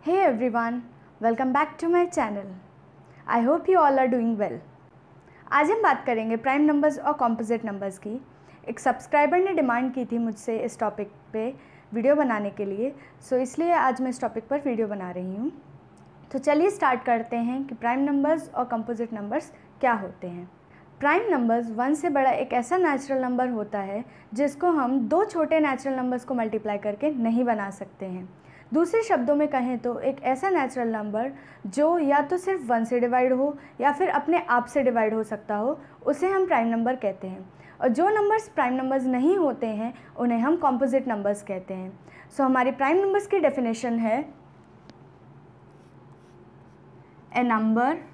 Hey everyone, welcome back to my channel. I hope you all are doing well. आज हम बात करेंगे prime numbers और composite numbers की। एक सब्सक्राइबर ने डिमांड की थी मुझसे इस टॉपिक पे वीडियो बनाने के लिए, सो इसलिए आज मैं इस टॉपिक पर वीडियो बना रही हूँ। तो चलिए स्टार्ट करते हैं कि प्राइम नंबर्स और कॉम्पोजिट नंबर्स क्या होते हैं। प्राइम नंबर्स 1 से बड़ा एक ऐसा नेचुरल नंबर होता है जिसको हम दो छोटे नेचुरल नंबर्स को मल्टीप्लाई करके नहीं बना सकते हैं। दूसरे शब्दों में कहें तो एक ऐसा नेचुरल नंबर जो या तो सिर्फ 1 से डिवाइड हो या फिर अपने आप से डिवाइड हो सकता हो, उसे हम प्राइम नंबर कहते हैं। और जो नंबर्स प्राइम नंबर्स नहीं होते हैं उन्हें हम कॉम्पोजिट नंबर्स कहते हैं। सो हमारी प्राइम नंबर्स की डेफिनेशन है ए number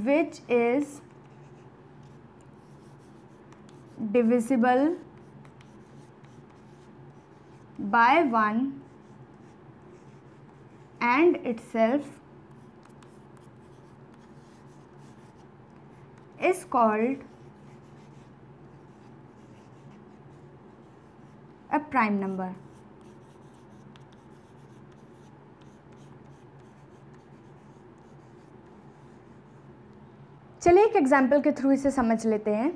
which is divisible by 1 and itself is called a prime number. चलिए एक एग्जाम्पल के थ्रू इसे समझ लेते हैं।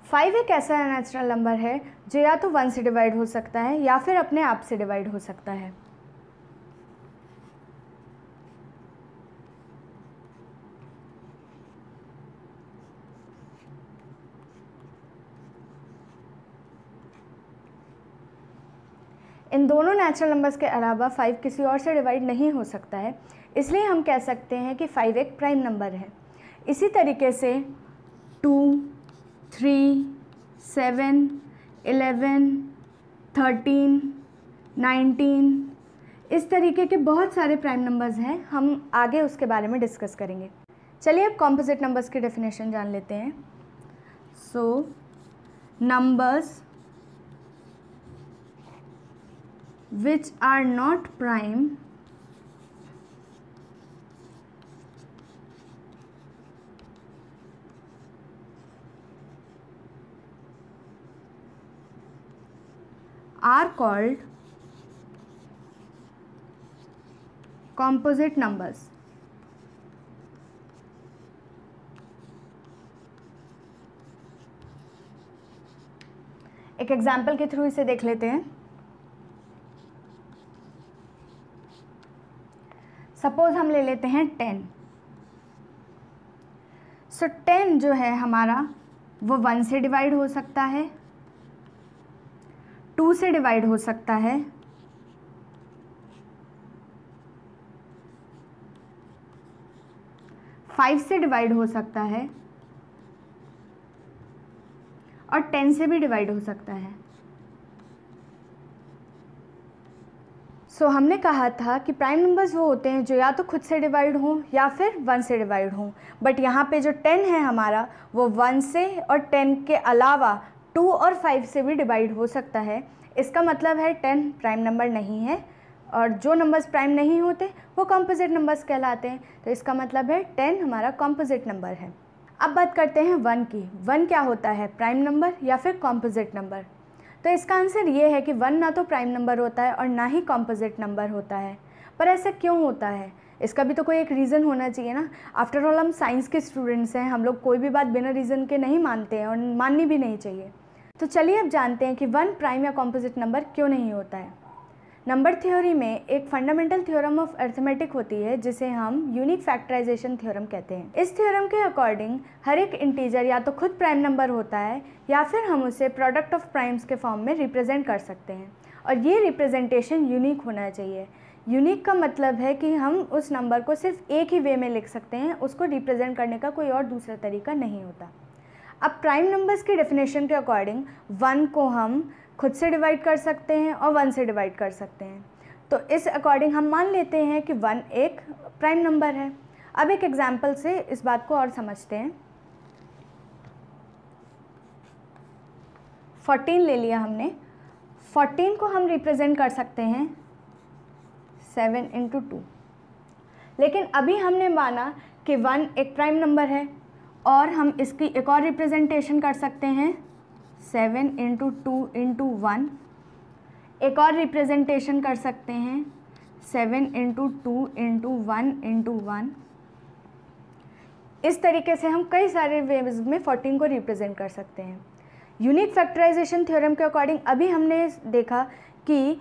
फाइव एक ऐसा नेचुरल नंबर है जो या तो 1 से डिवाइड हो सकता है या फिर अपने आप से डिवाइड हो सकता है। इन दोनों नेचुरल नंबर्स के अलावा 5 किसी और से डिवाइड नहीं हो सकता है, इसलिए हम कह सकते हैं कि 5 एक प्राइम नंबर है। इसी तरीके से 2, 3, 7, 11, 13, 19 इस तरीके के बहुत सारे प्राइम नंबर्स हैं। हम आगे उसके बारे में डिस्कस करेंगे। चलिए अब कॉम्पोजिट नंबर्स की डेफिनेशन जान लेते हैं। So numbers which are not prime are called composite numbers. एक एग्जाम्पल के थ्रू इसे देख लेते हैं। सपोज हम ले लेते हैं 10। सो 10 जो है हमारा वो 1 से डिवाइड हो सकता है, 2 से डिवाइड हो सकता है, 5 से डिवाइड हो सकता है और 10 से भी डिवाइड हो सकता है। सो हमने कहा था कि प्राइम नंबर्स वो होते हैं जो या तो खुद से डिवाइड हों या फिर 1 से डिवाइड हों, बट यहाँ पे जो 10 है हमारा वो 1 से और 10 के अलावा 2 और 5 से भी डिवाइड हो सकता है। इसका मतलब है 10 प्राइम नंबर नहीं है, और जो नंबर्स प्राइम नहीं होते वो कॉम्पोजिट नंबर्स कहलाते हैं। तो इसका मतलब है 10 हमारा कॉम्पोजिट नंबर है। अब बात करते हैं 1 की। 1 क्या होता है, प्राइम नंबर या फिर कॉम्पोजिट नंबर? तो इसका आंसर ये है कि 1 ना तो प्राइम नंबर होता है और ना ही कॉम्पोजिट नंबर होता है। पर ऐसा क्यों होता है? इसका भी तो कोई एक रीज़न होना चाहिए ना। आफ्टर ऑल हम साइंस के स्टूडेंट्स हैं, हम लोग कोई भी बात बिना रीज़न के नहीं मानते हैं और माननी भी नहीं चाहिए। तो चलिए अब जानते हैं कि 1 प्राइम या कॉम्पोजिट नंबर क्यों नहीं होता है। नंबर थ्योरी में एक फंडामेंटल थ्योरम ऑफ अर्थमेटिक होती है जिसे हम यूनिक फैक्टराइजेशन थ्योरम कहते हैं। इस थ्योरम के अकॉर्डिंग हर एक इंटीजर या तो खुद प्राइम नंबर होता है या फिर हम उसे प्रोडक्ट ऑफ प्राइम्स के फॉर्म में रिप्रेजेंट कर सकते हैं, और ये रिप्रेजेंटेशन यूनिक होना चाहिए। यूनिक का मतलब है कि हम उस नंबर को सिर्फ एक ही वे में लिख सकते हैं, उसको रिप्रेजेंट करने का कोई और दूसरा तरीका नहीं होता। अब प्राइम नंबर्स की डेफिनेशन के अकॉर्डिंग 1 को हम खुद से डिवाइड कर सकते हैं और 1 से डिवाइड कर सकते हैं। तो इस अकॉर्डिंग हम मान लेते हैं कि 1 एक प्राइम नंबर है। अब एक एग्जाम्पल से इस बात को और समझते हैं। 14 ले लिया हमने। 14 को हम रिप्रेजेंट कर सकते हैं 7 × 2, लेकिन अभी हमने माना कि 1 एक प्राइम नंबर है, और हम इसकी एक और रिप्रेजेंटेशन कर सकते हैं 7 × 2 × 1। एक और रिप्रेजेंटेशन कर सकते हैं 7 × 2 × 1 × 1। इस तरीके से हम कई सारे वेज में 14 को रिप्रेजेंट कर सकते हैं। यूनिक फैक्टराइजेशन थ्योरम के अकॉर्डिंग अभी हमने देखा कि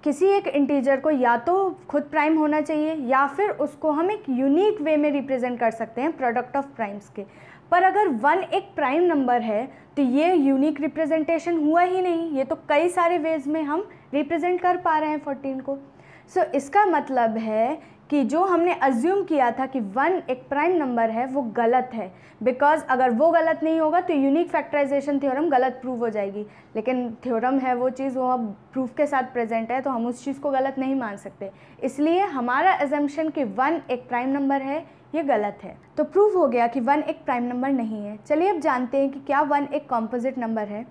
किसी एक इंटीजर को या तो खुद प्राइम होना चाहिए या फिर उसको हम एक यूनिक वे में रिप्रेजेंट कर सकते हैं प्रोडक्ट ऑफ प्राइम्स के। पर अगर 1 एक प्राइम नंबर है तो ये यूनिक रिप्रेजेंटेशन हुआ ही नहीं, ये तो कई सारे वेज में हम रिप्रेजेंट कर पा रहे हैं 14 को। सो इसका मतलब है कि जो हमने अज्यूम किया था कि 1 एक प्राइम नंबर है वो गलत है, बिकॉज अगर वो गलत नहीं होगा तो यूनिक फैक्टराइजेशन थ्योरम गलत प्रूव हो जाएगी। लेकिन थ्योरम है वो चीज़, वो अब प्रूफ के साथ प्रेजेंट है तो हम उस चीज़ को गलत नहीं मान सकते। इसलिए हमारा अजम्पशन कि 1 एक प्राइम नंबर है ये गलत है। तो प्रूव हो गया कि 1 एक प्राइम नंबर नहीं है। चलिए अब जानते हैं कि क्या 1 एक कॉम्पोजिट नंबर है।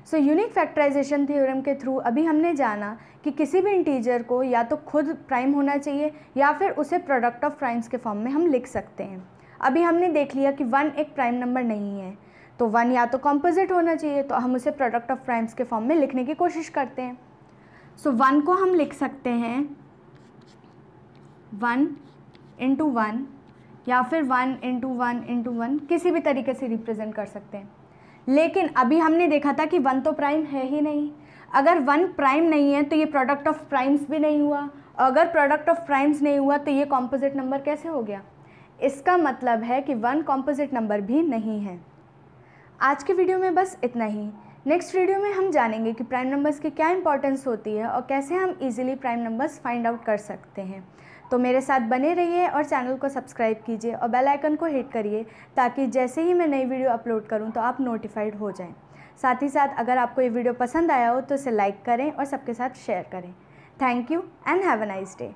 सो यूनिक फैक्टराइजेशन थ्योरम के थ्रू अभी हमने जाना कि किसी भी इंटीजर को या तो खुद प्राइम होना चाहिए या फिर उसे प्रोडक्ट ऑफ प्राइम्स के फॉर्म में हम लिख सकते हैं। अभी हमने देख लिया कि 1 एक प्राइम नंबर नहीं है, तो 1 या तो कॉम्पोजिट होना चाहिए, तो हम उसे प्रोडक्ट ऑफ प्राइम्स के फॉर्म में लिखने की कोशिश करते हैं। सो 1 को हम लिख सकते हैं 1 × 1 या फिर 1 × 1 × 1, किसी भी तरीके से रिप्रेजेंट कर सकते हैं। लेकिन अभी हमने देखा था कि 1 तो प्राइम है ही नहीं। अगर 1 प्राइम नहीं है तो ये प्रोडक्ट ऑफ प्राइम्स भी नहीं हुआ, अगर प्रोडक्ट ऑफ प्राइम्स नहीं हुआ तो ये कॉम्पोजिट नंबर कैसे हो गया? इसका मतलब है कि 1 कॉम्पोजिट नंबर भी नहीं है। आज के वीडियो में बस इतना ही। नेक्स्ट वीडियो में हम जानेंगे कि प्राइम नंबर्स की क्या इंपॉर्टेंस होती है और कैसे हम easily prime numbers find out कर सकते हैं। तो मेरे साथ बने रहिए और चैनल को सब्सक्राइब कीजिए और बेल आइकन को हिट करिए ताकि जैसे ही मैं नई वीडियो अपलोड करूं तो आप नोटिफाइड हो जाएं। साथ ही साथ अगर आपको ये वीडियो पसंद आया हो तो इसे लाइक करें और सबके साथ शेयर करें। Thank you and have a nice day.